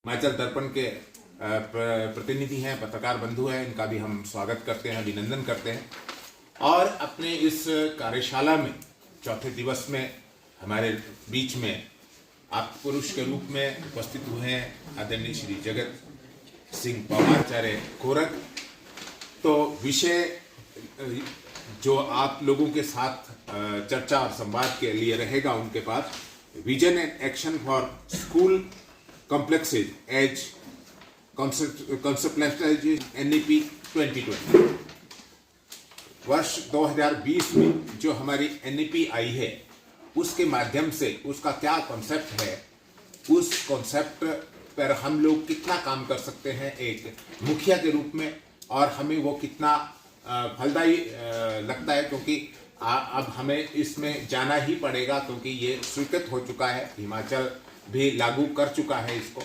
हिमाचल दर्पण के प्रतिनिधि हैं, पत्रकार बंधु हैं, इनका भी हम स्वागत करते हैं, अभिनंदन करते हैं। और अपने इस कार्यशाला में चौथे दिवस में हमारे बीच में आप पुरुष के रूप में उपस्थित हुए हैं आदरणीय श्री जगत सिंह पवाराचार्य कोरक। तो विषय जो आप लोगों के साथ चर्चा और संवाद के लिए रहेगा उनके पास vision and action for school complexes as conceptualisation NEP 2020। वर्ष 2020 में जो हमारी NEP आई है उसके माध्यम से उसका क्या कॉन्सेप्ट है, उस कॉन्सेप्ट पर हम लोग कितना काम कर सकते हैं एक मुखिया के रूप में, और हमें वो कितना फलदायी लगता है, क्योंकि अब हमें इसमें जाना ही पड़ेगा क्योंकि ये स्वीकृत हो चुका है, हिमाचल भी लागू कर चुका है इसको,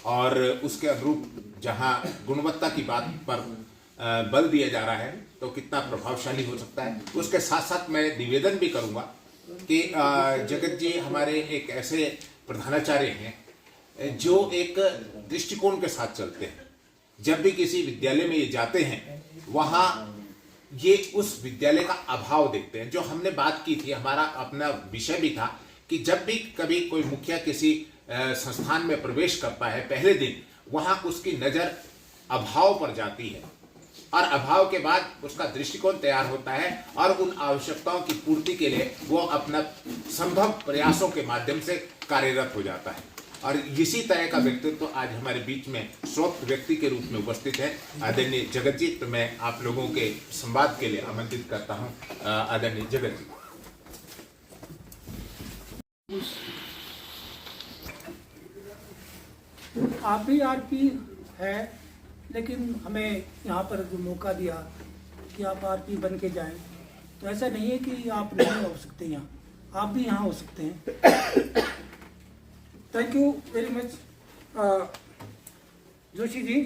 और उसके अनुरूप जहाँ गुणवत्ता की बात पर बल दिया जा रहा है तो कितना प्रभावशाली हो सकता है। उसके साथ साथ मैं निवेदन भी करूँगा कि जगत जी हमारे एक ऐसे प्रधानाचार्य हैं जो एक दृष्टिकोण के साथ चलते हैं। जब भी किसी विद्यालय में ये जाते हैं वहाँ ये उस विद्यालय का अभाव देखते हैं। जो हमने बात की थी, हमारा अपना विषय भी था कि जब भी कभी कोई मुखिया किसी संस्थान में प्रवेश करता है पहले दिन वहाँ उसकी नज़र अभाव पर जाती है, और अभाव के बाद उसका दृष्टिकोण तैयार होता है और उन आवश्यकताओं की पूर्ति के लिए वो अपना संभव प्रयासों के माध्यम से कार्यरत हो जाता है। और इसी तरह का व्यक्तित्व आज हमारे बीच में स्रोत व्यक्ति के रूप में उपस्थित है आदरणीय जगत जी। तो मैं आप लोगों के संवाद के लिए आमंत्रित करता हूं आदरणीय जगत जी। आप भी RP है, लेकिन हमें यहाँ पर जो मौका दिया कि आप RP बन के जाएं, तो ऐसा नहीं है कि आप नहीं हो सकते, यहाँ आप भी यहाँ हो सकते हैं। Thank you very much Joshi ji,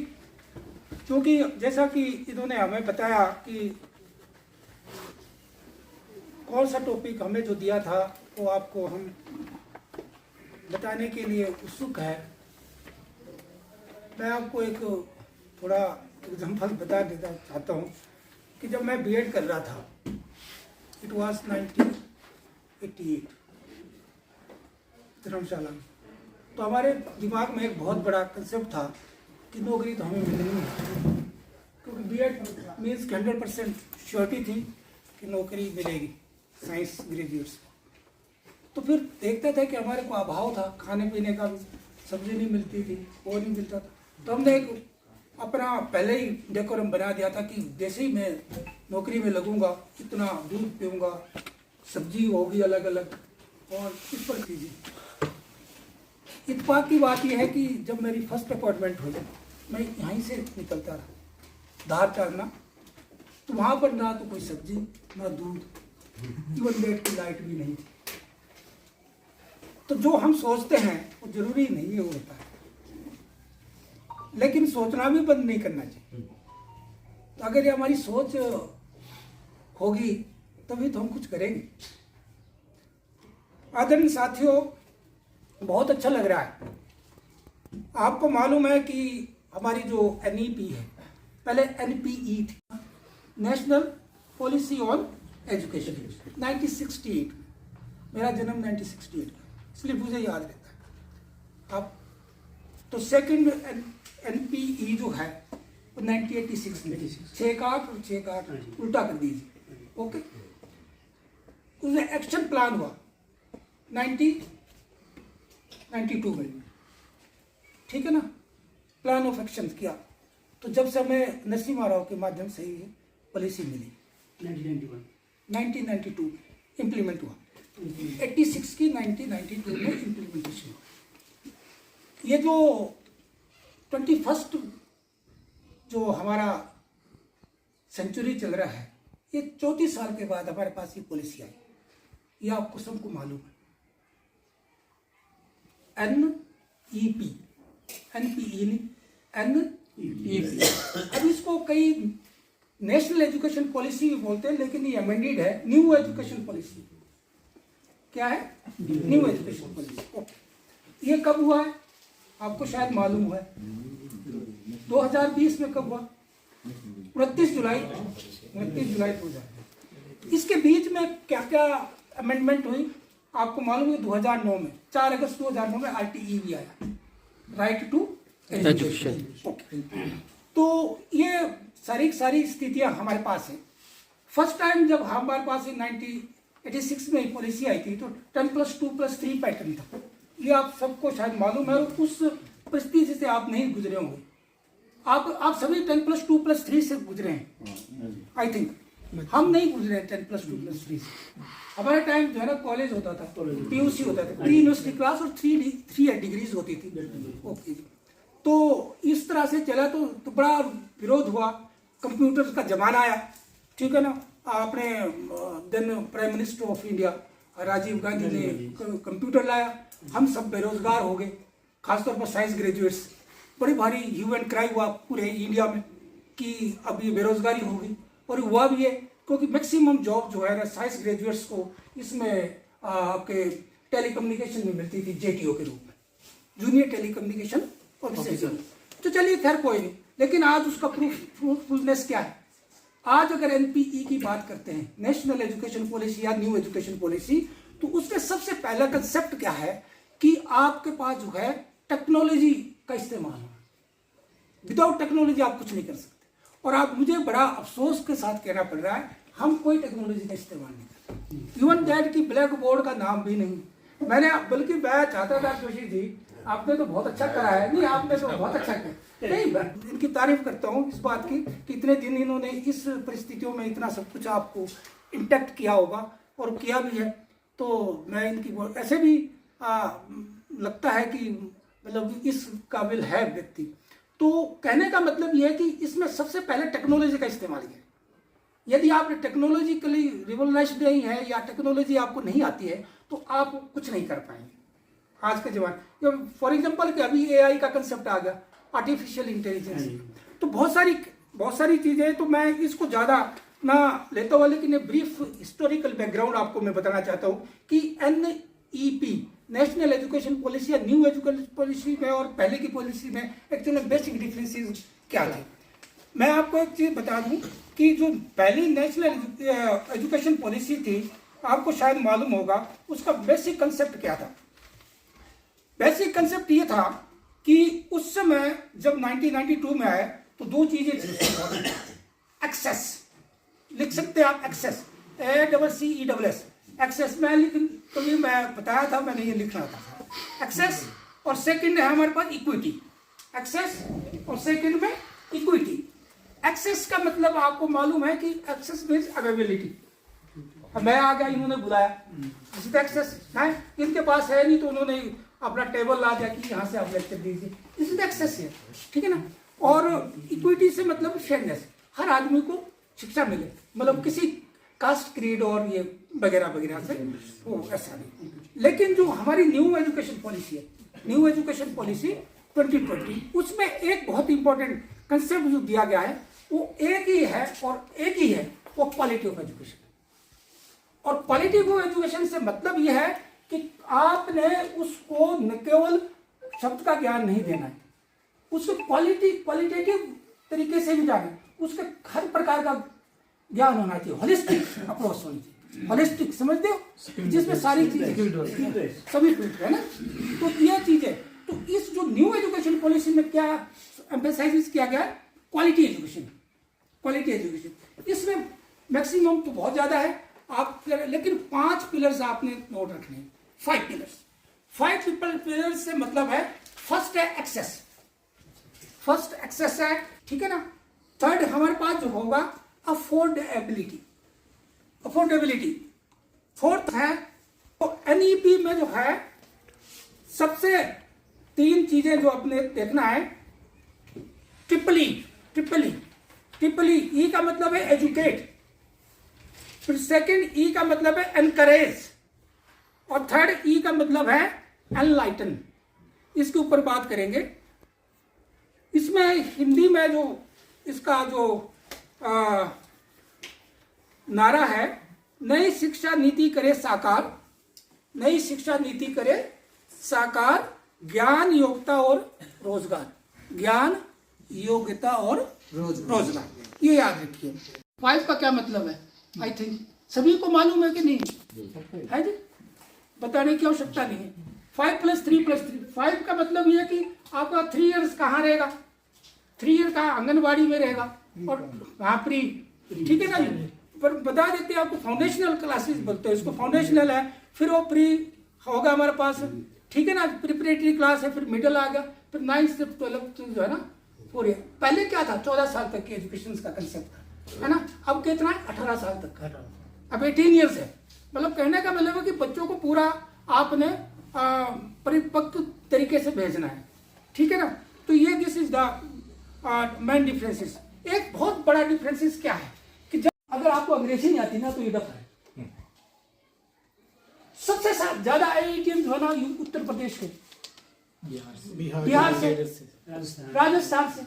क्योंकि जैसा कि इन्होंने हमें बताया कि कौन सा टॉपिक हमें जो दिया था वो आपको हम बताने के लिए उत्सुक है। मैं आपको एक थोड़ा एग्जाम्पल बता देना चाहता हूँ कि जब मैं B.Ed कर रहा था, इट वाज 1988 धर्मशाला में, तो हमारे दिमाग में एक बहुत बड़ा कंसेप्ट था कि नौकरी तो हमें मिलनी है, क्योंकि B.Ed मीन्स 100% श्योरिटी थी कि नौकरी मिलेगी साइंस ग्रेजुएट्स। तो फिर देखते थे कि हमारे को अभाव था, खाने पीने का भी सब्जी नहीं मिलती थी, वो नहीं मिलता था। तो हमने एक अपना पहले ही डेकोरम बना दिया था कि जैसे ही मैं नौकरी में लगूंगा इतना दूध पीऊँगा, सब्जी होगी अलग अलग, और इस पर कीजिए। इत्तेफाक की बात यह है कि जब मेरी फर्स्ट अपॉइंटमेंट हुई, मैं यहीं से निकलता रहा धार चारना, तो वहाँ पर ना तो कोई सब्जी ना दूध, इवन बेड की लाइट भी नहीं थी। तो जो हम सोचते हैं वो जरूरी नहीं है होता है, लेकिन सोचना भी बंद नहीं करना चाहिए। तो अगर ये हमारी सोच होगी तभी तो हम कुछ करेंगे। आदरणीय साथियों, बहुत अच्छा लग रहा है। आपको मालूम है कि हमारी जो NEP है, पहले NPE थी, नेशनल पॉलिसी ऑन एजुकेशन, 1968। मेरा जन्म 1968 का, इसलिए मुझे याद रहता है। अब तो सेकंड NPE जो है वो 1986 में, 6 का 8 और 6 का 8 उल्टा कर दीजिए, ओके। उसमें एक्शन प्लान हुआ 1992 में, ठीक है ना, प्लान ऑफ एक्शन किया। तो जब से हमें नरसिम्हा राव के माध्यम से ये पॉलिसी मिली 1992 इम्प्लीमेंट हुआ, 86 की 1992 में इम्प्लीमेंटेशन हुआ। ये जो 21st जो हमारा सेंचुरी चल रहा है, ये 34 साल के बाद हमारे पास ये पॉलिसी आई, ये आपको सबको मालूम है। NEP, NPE नहीं, NEP। अब इसको कई नेशनल एजुकेशन पॉलिसी भी बोलते हैं, लेकिन ये अमेंडेड है, न्यू एजुकेशन पॉलिसी। क्या है? New education policy. ये कब हुआ है? आपको शायद मालूम है 2020 में कब हुआ? 29 जुलाई 2000। इसके बीच में क्या क्या अमेंडमेंट हुई आपको मालूम है? 2009 में 4 अगस्त 2009 में RTE भी आया, राइट टू एजुकेशन। तो ये सारी स्थितियां हमारे पास है। फर्स्ट टाइम जब हमारे पास 1986 में पॉलिसी आई थी तो 10+2+3 पैटर्न था। ये आप सबको शायद मालूम है, और उस परिस्थिति से आप नहीं गुजरे होंगे। आप सभी 10+2+3 से गुजरे हैं आई थिंक। हम नहीं गुजरे 10+2+3 से। हमारा टाइम जो है ना कॉलेज होता था, PUC होता था, प्री यूनिवर्सिटी क्लास, और 3 डिग्रीज होती थी। ओके, तो इस तरह से चला तो बड़ा विरोध हुआ। कंप्यूटर का जमाना आया, ठीक है ना। आपने then prime minister of India Rajiv Gandhi ने कंप्यूटर लाया, हम सब बेरोजगार हो गए, खासतौर पर साइंस ग्रेजुएट्स। बड़ी भारी ह्यू एंड क्राई हुआ पूरे इंडिया में कि अब ये बेरोजगारी होगी, और हुआ भी है, क्योंकि मैक्सिमम जॉब जो है ना साइंस ग्रेजुएट्स को इसमें आपके टेलीकम्युनिकेशन में मिलती थी, JTO के रूप में, जूनियर टेलीकम्युनिकेशन ऑफिसर। तो चलिए खैर कोई नहीं, लेकिन आज उसका प्रूफफुलनेस क्या है? आज अगर NPE की बात करते हैं, नेशनल एजुकेशन पॉलिसी या न्यू एजुकेशन पॉलिसी, तो उसमें सबसे पहला कंसेप्ट क्या है कि आपके पास जो है टेक्नोलॉजी का इस्तेमाल होना। विदाउट टेक्नोलॉजी आप कुछ नहीं कर सकते। और आप, मुझे बड़ा अफसोस के साथ कहना पड़ रहा है, हम कोई टेक्नोलॉजी का इस्तेमाल नहीं करते। इवन दैट की ब्लैक बोर्ड का नाम भी नहीं। बल्कि मैं चाहता था जोशी जी, आपने तो बहुत अच्छा करा है। नहीं, आपने तो बहुत अच्छा किया। नहीं, इनकी तारीफ करता हूँ इस बात की कि इतने दिन इन्होंने इस परिस्थितियों में इतना सब कुछ आपको इंटैक्ट किया होगा, और किया भी है। तो मैं इनकी ऐसे भी लगता है कि मतलब इस काबिल है व्यक्ति। तो कहने का मतलब यह है कि इसमें सबसे पहले टेक्नोलॉजी का इस्तेमाल किया। यदि आप टेक्नोलॉजिकली रिवोल्यूशनरी नहीं है या टेक्नोलॉजी आपको नहीं आती है, तो आप कुछ नहीं कर पाएंगे आज के जमाने। फॉर एग्जांपल कि अभी AI का कंसेप्ट आ गया, आर्टिफिशियल इंटेलिजेंस। तो बहुत सारी चीजें, तो मैं इसको ज्यादा ना लेता हुआ, लेकिन ब्रीफ हिस्टोरिकल बैकग्राउंड आपको मैं बताना चाहता हूँ कि NEP नेशनल एजुकेशन पॉलिसी या न्यू एजुकेशन पॉलिसी में और पहले की पॉलिसी में एक्चुअली बेसिक डिफरेंसेस क्या थे। मैं आपको एक चीज बता दूं कि जो पहली नेशनल एजुकेशन पॉलिसी थी, आपको शायद मालूम होगा उसका बेसिक कंसेप्ट क्या था। बेसिक कंसेप्ट ये था कि उस समय जब 1992 में आए तो 2 चीजें थी। एक्सेस, लिख सकते हैं आप, एक्सेस, ACCESS, एक्सेस। मैं बताया था, मैंने ये लिखना था एक्सेस। और सेकंड है हमारे पास इक्विटी। एक्सेस और सेकंड में इक्विटी। एक्सेस का मतलब आपको मालूम है कि एक्सेस मीन्स अवेलेबिलिटी। मैं आ गया, इन्होंने बुलाया, एक्सेस है, इनके पास है नहीं तो उन्होंने अपना टेबल ला दिया कि यहाँ से आप लेक्चर दीजिए, इस एक्सेस है, ठीक है ना। और इक्विटी से मतलब फेयरनेस, हर आदमी को शिक्षा मिले, मतलब किसी कास्ट, क्रीड और ये वगैरह वगैरह से वो ऐसा नहीं। लेकिन जो हमारी न्यू एजुकेशन पॉलिसी है, न्यू एजुकेशन पॉलिसी 2020, उसमें एक बहुत इंपॉर्टेंट कंसेप्ट जो दिया गया है वो एक ही है, और एक ही है, वो क्वालिटी ऑफ एजुकेशन। और क्वालिटी ऑफ एजुकेशन से मतलब यह है कि आपने उसको न केवल शब्द का ज्ञान नहीं देना है, उसको क्वालिटेटिव तरीके से भी जाने, उसके हर प्रकार का ज्ञान होना चाहिए, होलिस्टिक अप्रोच होनी चाहिए। होलिस्टिक समझते हो, जिसमें सारी चीजें सभी फिल्टर है ना। तो ये चीजें, तो इस जो न्यू एजुकेशन पॉलिसी में क्या एम्फेसाइज किया गया है, क्वालिटी एजुकेशन। क्वालिटी एजुकेशन इसमें मैक्सिमम तो बहुत ज्यादा है आप, लेकिन 5 पिलर्स आपने नोट रखने हैं। 5 पिलर्स, 5 पिलर्स से मतलब है, फर्स्ट है एक्सेस, फर्स्ट एक्सेस है, ठीक है ना। थर्ड हमारे पास जो होगा अफोर्डेबिलिटी, अफोर्डेबिलिटी। फोर्थ है तो NEP में जो है सबसे 3 चीजें जो अपने देखना है, ट्रिपली E का मतलब है एजुकेट, फिर सेकंड E का मतलब है एनकरेज, और थर्ड E का मतलब है एनलाइटन। इसके ऊपर बात करेंगे। इसमें हिंदी में जो इसका जो नारा है, नई शिक्षा नीति करे साकार, नई शिक्षा नीति करे साकार, ज्ञान, योग्यता और रोजगार। ज्ञान, योग्यता और रोजगार, ये याद रखिए। 5 का क्या मतलब है? आई थिंक सभी को मालूम है कि नहीं है जी, बताने की आवश्यकता नहीं है। 5 + 3 + 3, 5 का मतलब ये है कि आपका 3 इयर्स कहाँ रहेगा, 3 ईयर कहाँ आंगनबाड़ी में रहेगा और वहाँ प्री, ठीक है ना जी। पर बता देते हैं आपको, फाउंडेशनल क्लासेस बोलते हैं इसको, फाउंडेशनल है, फिर वो प्री होगा हमारे पास, ठीक है ना, प्रिपरेटरी क्लास है, फिर मिडिल आ गया, फिर 9th से 12th जो है ना 4 ईयर। पहले क्या था, 14 साल तक के एजुकेशन का कंसेप्ट था, है ना। अब कितना है, 18 साल तक का, अब 18 ईयर्स है। मतलब कहने का मतलब है कि बच्चों को पूरा आपने परिपक्व तरीके से भेजना है, ठीक है ना। तो ये this is the main differences. एक बहुत बड़ा डिफरेंसेस क्या है कि जब अगर आपको अंग्रेजी नहीं आती ना तो ये दफा है। सबसे ज्यादा IITians जो है ना उत्तर प्रदेश के, बिहार से, राजस्थान से।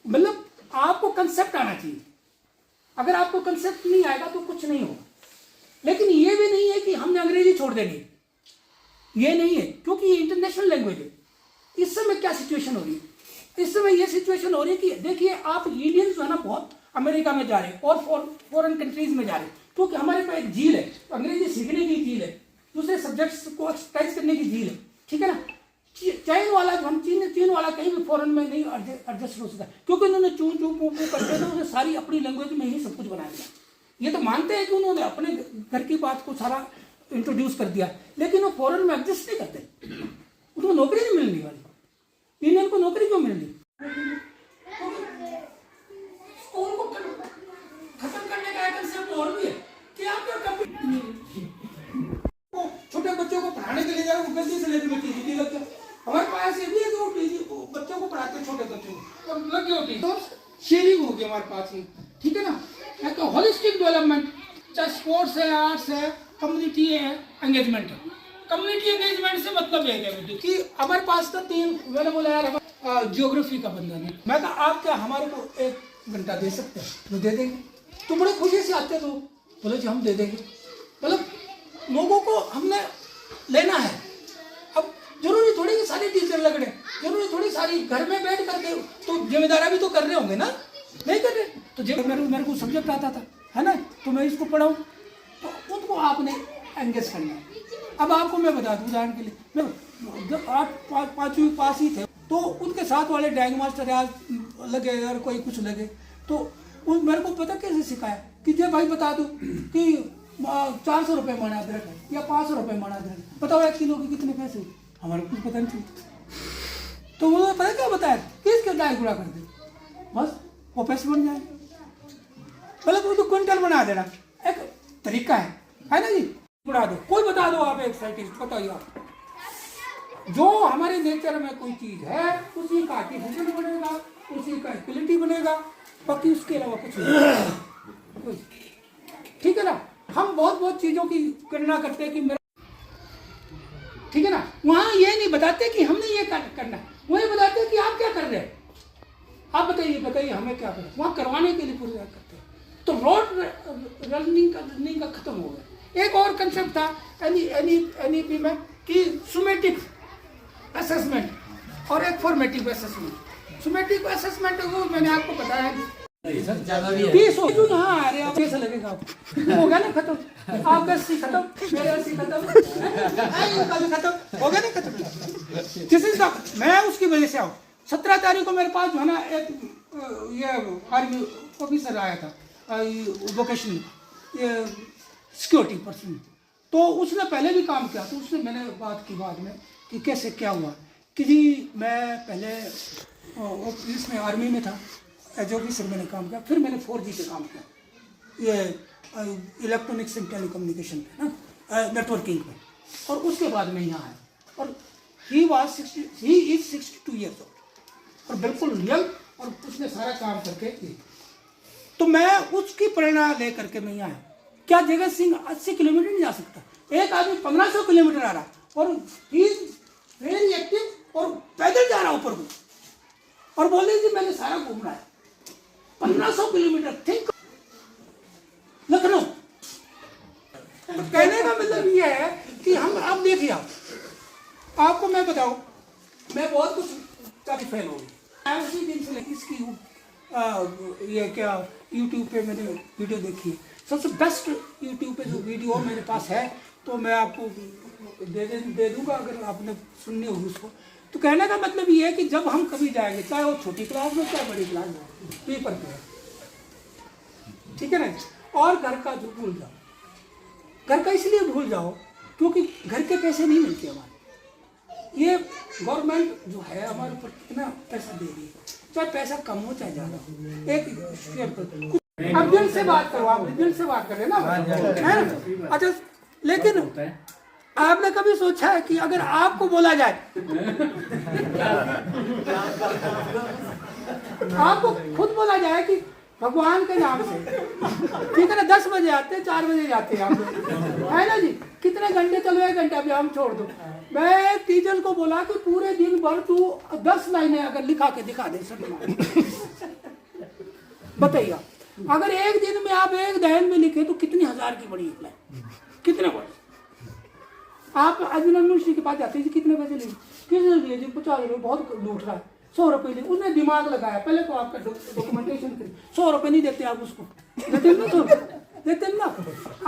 मतलब आपको कंसेप्ट आना चाहिए, अगर आपको कंसेप्ट नहीं आएगा तो कुछ नहीं होगा। लेकिन ये भी नहीं है कि हमने अंग्रेजी छोड़ देनी, ये नहीं है, क्योंकि ये इंटरनेशनल लैंग्वेज है। इस समय क्या सिचुएशन हो रही है, इस समय ये सिचुएशन हो रही है कि देखिए आप इंडियंस जो है ना बहुत अमेरिका में जा रहे हैं और फॉरेन कंट्रीज में जा रहे हैं, क्योंकि हमारे पास एक झील है, अंग्रेजी सीखने की झील है, दूसरे सब्जेक्ट्स को एक्सरसाइज करने की झील है, ठीक है ना। चाइन वाला जो हम चीन वाला कहीं भी फॉरेन में नहीं एडजस्ट हो सकता, क्योंकि उन्होंने चू चू पू पू करते थे, उन्होंने सारी अपनी लैंग्वेज में ही सब कुछ बना दिया। ये तो मानते हैं कि उन्होंने अपने घर की बात को सारा इंट्रोड्यूस कर दिया, लेकिन वो फॉरेन में एडजस्ट नहीं करते, उनको नौकरी नहीं मिलने वाली। इंडियन को नौकरी क्यों मिलनी? स्कूल को खत्म करने का कंसेप्ट और भी है कि आप छोटे बच्चों को पढ़ाने के लिए जा रहे हो, गलती से लेकर टीजी लग गया। हमारे पास ये भी है कि वो टीजी बच्चों को पढ़ाते हैं, छोटे बच्चों को, और लग गया टीजी, तो शेयरिंग हो गया हमारे पास ही, ठीक है ना। एक तो होलिस्टिक डेवलपमेंट, चाहे स्पोर्ट्स है, आर्ट्स है, कम्युनिटी है, एंगेजमेंट है। कम्युनिटी एंगेजमेंट से मतलब ये है कि हमारे पास तो 3, मैंने बोला यार ज्योग्राफी का बंदा नहीं, मैं कहा आप क्या हमारे को 1 घंटा दे सकते हैं, तो दे देंगे। तो बड़े खुशी से आते तो बोले जी हम दे देंगे। मतलब लोगों को हमने लेना है। अब जरूरी थोड़ी कि सारी टीचर लग रहे, जरूरी थोड़ी सारी घर में बैठ करके, तो जिम्मेदारी भी तो कर रहे होंगे ना, नहीं कर रहे। तो जब मेरे को सब्जेक्ट आता था, है ना, तो मैं इसको पढ़ाऊँ, तो उनको आपने एंगेज करना है। अब आपको मैं बता दूं उदाहरण के लिए, मैं जब 8-5वीं पास ही थे, तो उनके साथ वाले डायंग मास्टर आज लगे और कोई कुछ लगे, तो मेरे को पता कैसे सिखाया कि जब भाई बता दो कि 400 रुपये माना अदरक है या 500 रुपये माना अदरक है, बताओ 1 किलो के कितने पैसे, हमारे कुछ पता नहीं चलता। तो उन्होंने पता क्या बताया कि इसके डाई गुणा कर दे, बस वो पैसे बन जाए। मतलब उसको क्विंटल बना देना एक तरीका है ना जी। बना दो, कोई बता दो, आप एक साइंटिस्ट बताइए आप, जो हमारे नेचर में कोई चीज है उसी का आर्टिफिशियल बनेगा, उसी का इक्वलिटी बनेगा, बाकी उसके अलावा कुछ नहीं, ठीक है ना। हम बहुत चीजों की गणना करते हैं कि मेरा, ठीक है ना, वहां ये नहीं बताते कि हमने ये करना, वही बताते हैं कि आप क्या कर रहे हैं, आप बताइए हमें क्या करना, वहां करवाने के लिए पूरा करते हैं। तो रोड रनिंग का खत्म हो गया। एक और कंसेप्ट था NEP में कि सुमेटिव असेसमेंट और एक फॉर्मेटिव असेसमेंट। सुमेटिव असेसमेंट वो मैंने आपको बताया यहाँ आ रहे हैं, कैसा लगेगा आपको, हो गया ना खत्म, आपका 80 खत्म, मेरे 80 खत्म, खत्म हो गया ना खत्म। दिस इज द, मैं उसकी वजह से आऊँ। 17 तारीख को मेरे पास जो है ना एक ये आर्मी ऑफिसर आया था, वोकेशनल सिक्योरिटी पर्सन, तो उसने पहले भी काम किया, तो उसने मैंने बात की बाद में कि कैसे क्या हुआ कि जी मैं पहले इसमें आर्मी में था, एज ऑफिसर मैंने काम किया, फिर मैंने 4G पे काम किया, ये इलेक्ट्रॉनिक्स एंड टेलीकम्युनिकेशन पे ना, नेटवर्किंग पे, और उसके बाद मैं यहाँ आया। और ही इज 62 ईयर्स ओल्ड और बिल्कुल यंग, और उसने सारा काम करके किया। तो मैं उसकी प्रेरणा ले करके मैं यहाँ आया। क्या जगत सिंह 80 किलोमीटर नहीं जा सकता, एक आदमी 1500 किलोमीटर आ रहा और ही इज वेरी एक्टिव और पैदल जा रहा ऊपर को, और बोल रही थी मैंने सारा घूमना है 1500 किलोमीटर, थिंक लखनऊ। तो कहने का मतलब ये है कि हम, आप देखिए आप आपको मैं बताऊं, मैं बहुत कुछ काफी फैल हो गई। मैं उसी दिन से इसकी ये क्या यूट्यूब पे मैंने वीडियो देखी है, सबसे बेस्ट यूट्यूब पे जो वीडियो मेरे पास है तो मैं आपको दे दूंगा अगर आपने सुननी होगी उसको। तो कहने का मतलब ये है कि जब हम कभी जाएंगे, चाहे वो छोटी क्लास में चाहे बड़ी क्लास में, पेपर पे, ठीक है ना, और घर का जो भूल जाओ, घर का इसलिए भूल जाओ क्योंकि घर के पैसे नहीं मिलते हमारे। ये गवर्नमेंट जो है हमारे ऊपर कितना पैसा दे रही है, चाहे पैसा कम हो चाहे ज्यादा हो, एक अब दिल से बात करो, आप दिल से बात कर रहे ना, है ना? अच्छा, लेकिन आपने कभी सोचा है कि अगर आपको बोला जाए, आपको खुद बोला जाए कि भगवान के नाम से, ठीक है ना, 10 बजे आते हैं, 4 बजे जाते हैं आप लोग, है ना जी, कितने घंटे चलो, 1 घंटा भी हम छोड़ दो। मैं टीचर को बोला कि पूरे दिन भर तू 10 लाइनें अगर लिखा के दिखा दे सब, बताइए अगर एक दिन में आप एक दहन में लिखे तो कितनी हजार की बड़ी लाइन, कितने वर्ष। आप अभिनंदन के पास जाते हैं, कितने पैसे लिए, किसने लिए जी, 50 रुपये, बहुत लूट रहा है, 100 रुपये लिए, उसने दिमाग लगाया, पहले तो आपका डॉक्यूमेंटेशन करिए, 100 रुपये नहीं देते आप उसको, देते ना।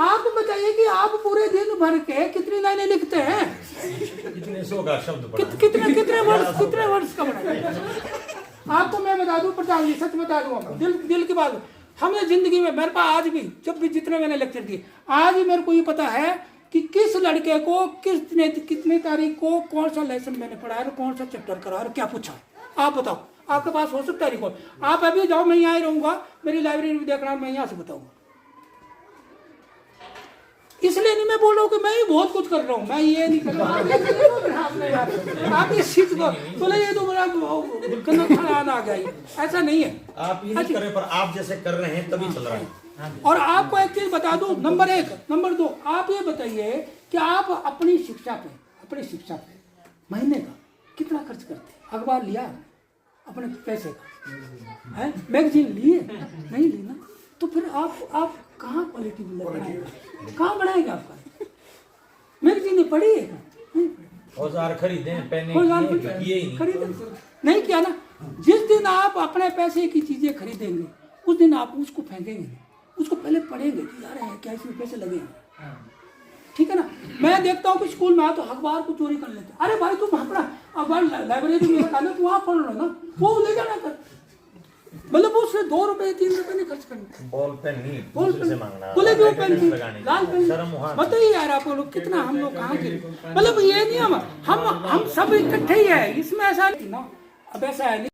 आप बताइए कि आप पूरे दिन भर के कितनी लाइनें लिखते हैं, कितने 100 का शब्द कितने वर्ष का बनाया। आपको मैं बता दूं प्रधान जी, सच बता दूं, दिल की बात, हमने जिंदगी में, मेरे पास आज भी, जब भी जितने मैंने लेक्चर दिए, आज भी मेरे को ये पता है कि किस लड़के को कितने तारीख को कौन सा लेसन मैंने पढ़ाया और कौन सा चैप्टर कराया और क्या पूछा। आप बताओ, आपके पास हो सकता है रिकॉर्ड, आप अभी जाओ, मैं यहाँ ही रहूंगा, मेरी लाइब्रेरी में देखना, मैं यहाँ से बताऊंगा। इसलिए नहीं मैं बोल रहा हूँ कि मैं ही बहुत कुछ कर रहा हूँ, मैं ये नहीं कर रहा हूँ, आप इस चीज को बोले ये तो बड़ा खाना आ गया, ऐसा नहीं है। आप ये नहीं कर रहे, पर आप जैसे कर रहे हैं तभी चल रहा है। और आपको एक चीज बता दूं, नंबर 1, नंबर 2, आप ये बताइए कि आप अपनी शिक्षा पे महीने का कितना खर्च करते हैं। अखबार लिया अपने पैसे का, है, मैगजीन लिए नहीं ली ना, तो फिर आप कहाँ क्वालिटी बनाएंगे, कहाँ बनाएंगे आपका। मैगजीन पढ़ी है, औजार खरीदे, पेन खरीदे नहीं किया ना। जिस दिन आप अपने पैसे की चीजें खरीदेंगे उस दिन आप उसको फेंकेंगे, उसको पहले पढ़ेंगे कि यार क्या इसमें पैसे लगेंगे, ठीक है ना। मैं देखता हूँ कि स्कूल में तो अखबार को चोरी कर लेते, अरे भाई तुम अपना अखबार लाइब्रेरी में रखा, तो वहाँ पढ़ लो ना, वो ले जाना कर, मतलब उससे 2 रुपए 3 रुपए नहीं खर्च करना। बॉल पेन नहीं, बॉल पेन मांगना, बोले जो पेन लाल पेन, बताइए यार आप लोग कितना, हम लोग कहाँ के, मतलब ये नहीं, हम सब इकट्ठे ही है, इसमें ऐसा नहीं ना। अब ऐसा है नहीं,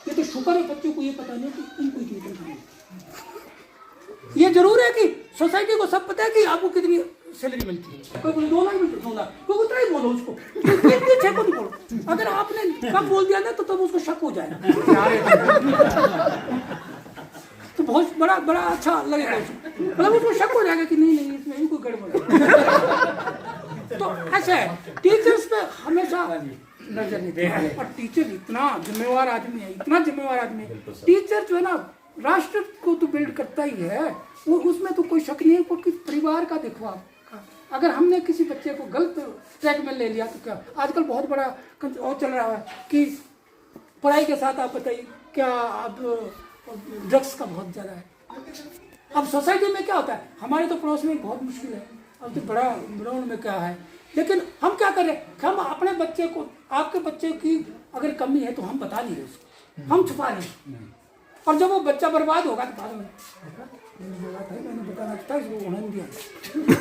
ये तो शुक्र है बच्चों को ये पता नहीं कि इनको कितने खाने। ये जरूर है कि सोसाइटी को सब पता है कि आपको कितनी सैलरी मिलती है, कोई 2 लाख मिलती है, 2 लाख, कोई उतना ही बोलो उसको, पीछे को नहीं बोलो। अगर आपने कम बोल दिया ना तो तब उसको शक हो जाएगा, तो बहुत बड़ा अच्छा लगेगा उसको, मतलब उसको शक हो जाएगा कि नहीं इसमें भी कोई गड़बड़ है। तो ऐसा है, टीचर्स पे हमेशा नजर नहीं देते, और टीचर इतना जिम्मेवार आदमी है, टीचर जो है ना राष्ट्र को तो बिल्ड करता ही है, वो उसमें तो कोई शक नहीं है। क्योंकि परिवार का देखो आप, अगर हमने किसी बच्चे को गलत ट्रैक में ले लिया तो क्या, आजकल बहुत बड़ा और चल रहा है कि पढ़ाई के साथ आप बताइए क्या, अब ड्रग्स का बहुत ज़्यादा है। अब सोसाइटी में क्या होता है, हमारे तो पड़ोस में बहुत मुश्किल है, अब तो बड़ा ग्राउंड में क्या है, लेकिन हम क्या करें, हम अपने बच्चे को, आपके बच्चे की अगर कमी है तो हम बता नहीं रहे उसको, हम छुपा रहे हैं, और जब वो बच्चा बर्बाद होगा तो बाद में मैंने बताना था इसको होने नहीं दिया।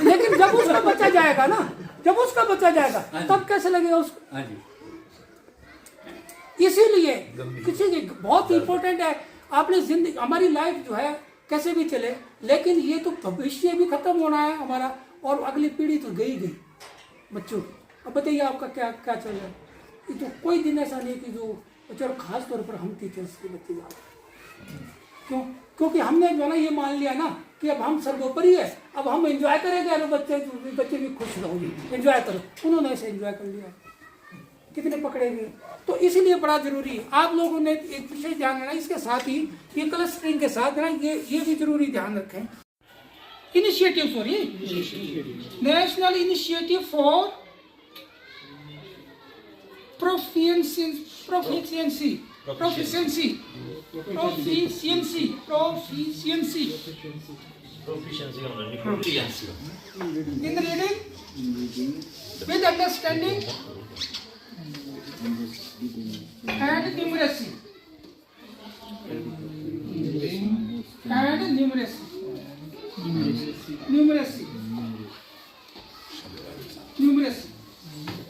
लेकिन जब उसका बच्चा जाएगा ना, तब कैसे लगेगा उसको। इसीलिए किसी की बहुत इंपॉर्टेंट है, आपने जिंदगी, हमारी लाइफ जो है कैसे भी चले, लेकिन ये तो भविष्य भी खत्म होना है हमारा, और अगली पीढ़ी तो गई बच्चों। अब बताइए आपका क्या क्या चल रहा है, ये तो कोई दिन ऐसा नहीं कि जो बच्चे, खास तौर पर हम टीचर्स के बच्चे जा रहे, क्योंकि हमने जो है ना ये मान लिया ना कि अब हम सर्वोपरि है, अब हम एंजॉय करेंगे, अरे बच्चे भी खुश रहोगे, एंजॉय करो। उन्होंने ऐसे एंजॉय कर लिया, कितने पकड़ेंगे। तो इसीलिए बड़ा जरूरी है आप लोगों ने एक विशेष ध्यान रखना, इसके साथ ही ये क्लस्टरिंग के साथ ना ये भी जरूरी ध्यान रखें। National initiative for proficiency, Proficiency होना नहीं, in reading with understanding and numeracy.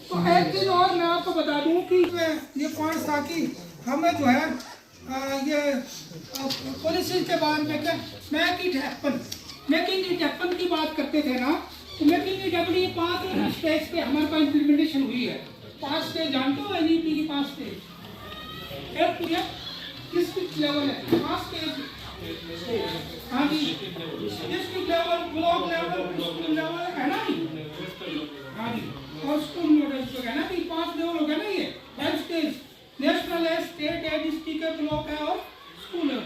तो एक चीज और मैं आपको बता दूं कि ये पॉइंट था कि हमें जो है ये पॉलिसी के बारे में क्या मेकिंग इट हैपन की बात करते थे ना, तो मेकिंग इट हैपन ये 5 स्टेज पे हमारे पास इम्प्लीमेंटेशन हुई है। 5 स्टेज जानते हो एनईपी की 5 स्टेज? एक पूरा किस लेवल है? 5 स्टेज। हाँ जी, district level, block level, school level है ना जी? हाँ जी, और स्कूल मॉडल जो है ना कि 5 लेवल हो गया ना ये 5 स्टेज। नेशनल है, स्टेट है, डिस्ट्रिक्ट है, ब्लॉक है और स्कूल है।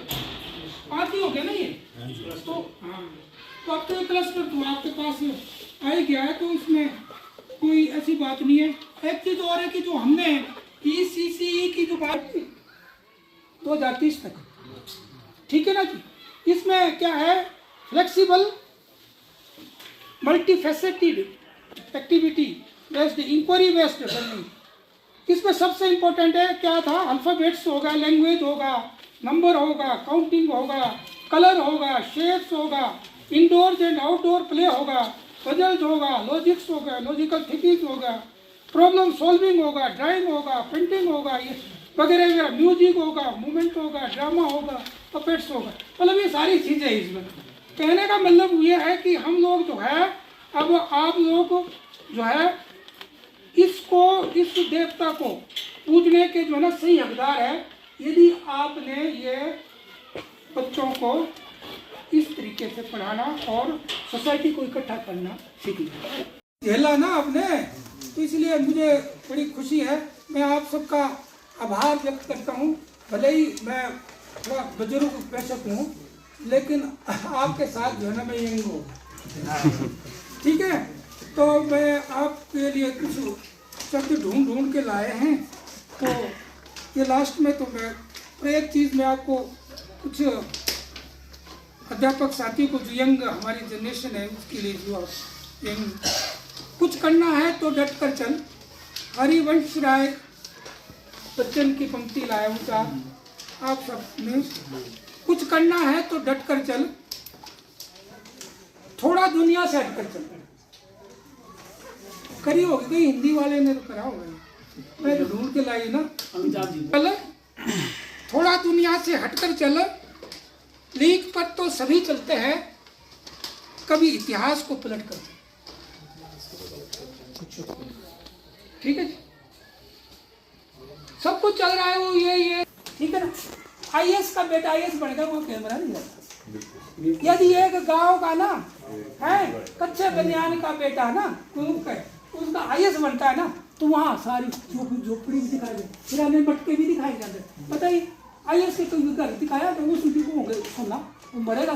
5 ही हो गया ना ये। तो हाँ, तो अब तो एक क्लस्टर तो आपके पास आ ही गया है, तो इसमें कोई ऐसी बात नहीं है। एक चीज और है कि जो हमने ECCE की जो बात की 2030 तक, ठीक है ना जी, इसमें क्या है? Flexible multifaceted activity based inquiry based learning. इसमें सबसे इम्पोर्टेंट है क्या था? अल्फाबेट्स होगा, लैंग्वेज होगा, नंबर होगा, काउंटिंग होगा, कलर होगा, शेप्स होगा, इंडोर एंड आउटडोर प्ले होगा, पजल्स होगा, लॉजिक्स होगा, लॉजिकल थिंकिंग होगा, प्रॉब्लम सॉल्विंग होगा, ड्राइंग होगा, पेंटिंग होगा, ये वगैरह वगैरह, म्यूजिक होगा, मूवमेंट होगा, ड्रामा होगा, पपेट्स होगा। मतलब ये सारी चीज़ें इसमें कहने का मतलब ये है कि हम लोग जो है, अब आप लोग जो है इसको, इस देवता को पूजने के जो है ना सही हकदार है, यदि आपने ये बच्चों को इस तरीके से पढ़ाना और सोसाइटी को इकट्ठा करना सीख लिया, झेला ना आपने। तो इसलिए मुझे बड़ी खुशी है, मैं आप सबका आभार व्यक्त करता हूँ। भले ही मैं थोड़ा बुजुर्ग बेशक हूँ, लेकिन आपके साथ जो है ना मैं यंग हूँ, ठीक है। तो मैं आपके लिए कुछ शब्द ढूंढ के लाए हैं। तो ये लास्ट में तो मैं एक चीज़ में आपको कुछ अध्यापक साथी को, जो यंग हमारी जनरेशन है उसके लिए, जो यंग कुछ करना है तो डट कर चल, हरिवंश राय बच्चन की पंक्ति लाया उनका आप सब ने। कुछ करना है तो डट कर चल, थोड़ा दुनिया से हट कर चल। करी होगी कहीं हिंदी वाले ने तो करा होगा, मैं तो ढूंढ के लाई ना। चल थोड़ा दुनिया से हटकर चल, लीक पर तो सभी चलते हैं, कभी इतिहास को पलट कर। ठीक है जी, सब कुछ चल रहा है वो ये ठीक है ना। IAS का बेटा IAS बनेगा, वो कैमरा नहीं लगता। यदि एक गांव का ना है कच्चे बनियान का बेटा ना उसका IAS बनता है ना, तो वहाँ सारी झोपड़ी भी दिखाई दे, पुराने मटके भी दिखाई जाते। बताइए IAS के कोई घर दिखाया तो वो सुधी को होंगे सुनना, वो मरेगा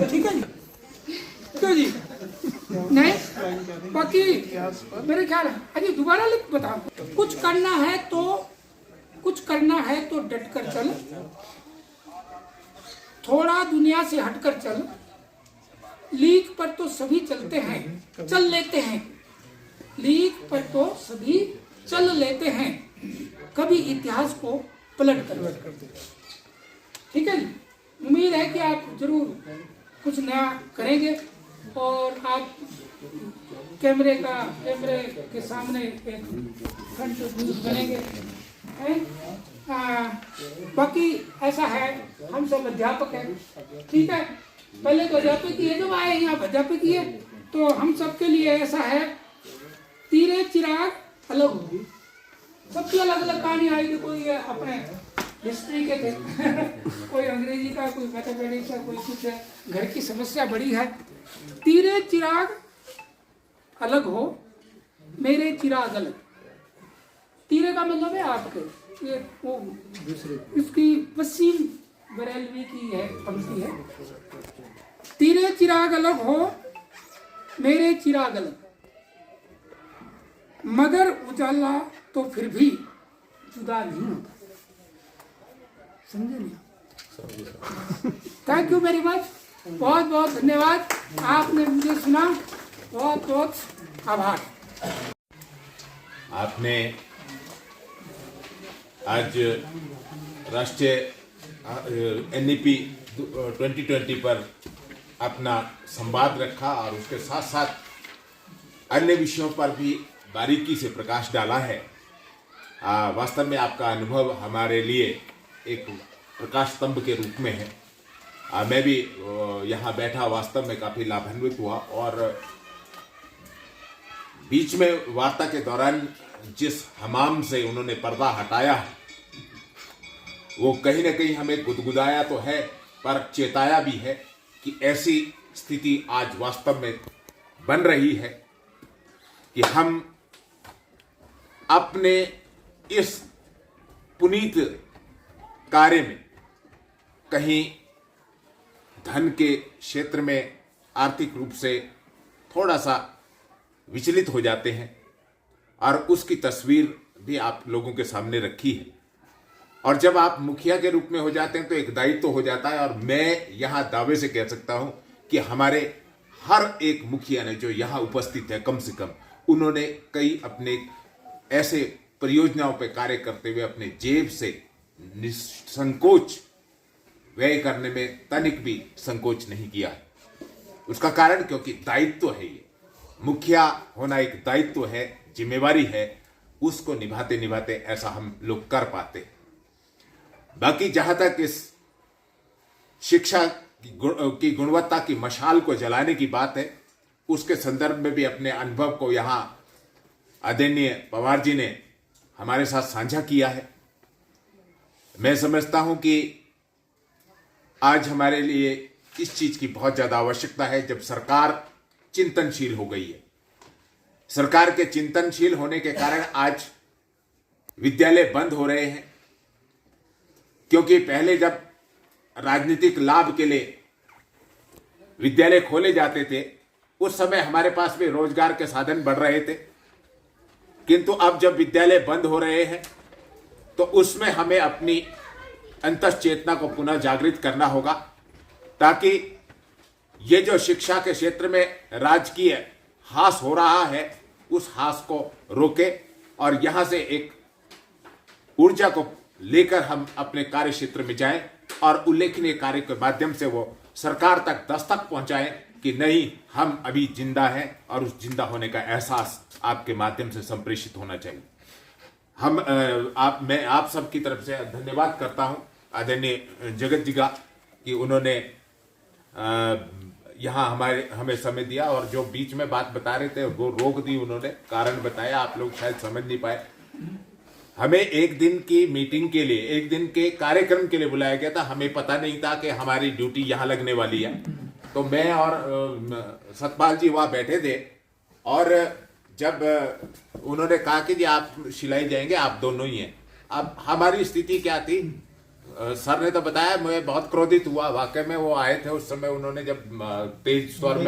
ठीक है जी। तो जी नहीं, बाकी मेरे ख्याल है। अजी दोबारा लिख बता। कुछ करना है तो डट कर चल, थोड़ा दुनिया से हटकर चल, लीक पर तो सभी चलते हैं, चल लेते हैं, लीक पर तो सभी चल लेते हैं, कभी इतिहास को पलट कर। ठीक है जी, उम्मीद है कि आप जरूर कुछ नया करेंगे और आप कैमरे के सामने एक फ्रंट बनेंगे हैं। बाकी ऐसा है, हम सब अध्यापक हैं, ठीक है। पहले तो अध्यापक ही है, जब आए यहाँ अध्यापक ही है, तो हम सबके लिए ऐसा है, तीरे चिराग अलग होगी, सबकी अलग अलग कहानी आएगी। कोई अपने हिस्ट्री के थे कोई अंग्रेजी का, कोई मैथमेटिक्स का, कोई कुछ है, घर की समस्या बड़ी है। तीरे चिराग अलग हो, मेरे चिराग अलग। तीरे का मतलब है आपके, ये वो दूसरे, इसकी वसीम बरेलवी की है पंक्ति है। तीरे चिराग अलग हो, मेरे चिराग अलग, मगर उजाला तो फिर भी जुदा नहीं होता। समझे नहीं? थैंक यू वेरी मच, बहुत बहुत धन्यवाद, आपने मुझे सुना, बहुत बहुत आभार। आपने आज राष्ट्रीय NEP 2020 पर अपना संवाद रखा और उसके साथ साथ अन्य विषयों पर भी बारीकी से प्रकाश डाला है। वास्तव में आपका अनुभव हमारे लिए एक प्रकाश स्तंभ के रूप में है। मैं भी यहाँ बैठा वास्तव में काफ़ी लाभान्वित हुआ, और बीच में वार्ता के दौरान जिस हमाम से उन्होंने पर्दा हटाया है वो कहीं ना कहीं हमें गुदगुदाया तो है, पर चेताया भी है कि ऐसी स्थिति आज वास्तव में बन रही है कि हम अपने इस पुनीत कार्य में कहीं धन के क्षेत्र में आर्थिक रूप से थोड़ा सा विचलित हो जाते हैं, और उसकी तस्वीर भी आप लोगों के सामने रखी है। और जब आप मुखिया के रूप में हो जाते हैं तो एक दायित्व हो जाता है, और मैं यहाँ दावे से कह सकता हूँ कि हमारे हर एक मुखिया ने जो यहाँ उपस्थित है, कम से कम उन्होंने कई अपने ऐसे परियोजनाओं पर कार्य करते हुए अपने जेब से निसंकोच व्यय करने में तनिक भी संकोच नहीं किया है। उसका कारण क्योंकि दायित्व है, ये मुखिया होना एक दायित्व है, जिम्मेवारी है, उसको निभाते निभाते ऐसा हम लोग कर पाते हैं। बाकी जहां तक इस शिक्षा की गुणवत्ता की मशाल को जलाने की बात है, उसके संदर्भ में भी अपने अनुभव को यहां आदरणीय पवार जी ने हमारे साथ साझा किया है। मैं समझता हूं कि आज हमारे लिए इस चीज की बहुत ज्यादा आवश्यकता है, जब सरकार चिंतनशील हो गई है। सरकार के चिंतनशील होने के कारण आज विद्यालय बंद हो रहे हैं, क्योंकि पहले जब राजनीतिक लाभ के लिए विद्यालय खोले जाते थे उस समय हमारे पास भी रोजगार के साधन बढ़ रहे थे, किंतु अब जब विद्यालय बंद हो रहे हैं तो उसमें हमें अपनी अंतश्चेतना को पुनः जागृत करना होगा, ताकि ये जो शिक्षा के क्षेत्र में राजकीय हास हो रहा है उस हास को रोके, और यहां से एक ऊर्जा को लेकर हम अपने कार्य क्षेत्र में जाएं और उल्लेखनीय कार्य के माध्यम से वो सरकार तक दस्तक पहुंचाएं कि नहीं, हम अभी जिंदा हैं, और उस जिंदा होने का एहसास आपके माध्यम से संप्रेषित होना चाहिए। मैं आप सब की तरफ से धन्यवाद करता हूं आदरणीय जगत जी का कि उन्होंने यहाँ हमें समय दिया, और जो बीच में बात बता रहे थे वो रोक दी उन्होंने, कारण बताया, आप लोग शायद समझ नहीं पाए। हमें एक दिन की मीटिंग के लिए, एक दिन के कार्यक्रम के लिए बुलाया गया था, हमें पता नहीं था कि हमारी ड्यूटी यहाँ लगने वाली है। तो मैं और सतपाल जी वहाँ बैठे थे, और जब उन्होंने कहा कि जी आप सिलाई जाएंगे, आप दोनों ही हैं। अब हमारी स्थिति क्या थी, सर ने तो बताया, मैं बहुत क्रोधित हुआ। वाकई में वो आए थे उस समय, उन्होंने जब तेज स्वर में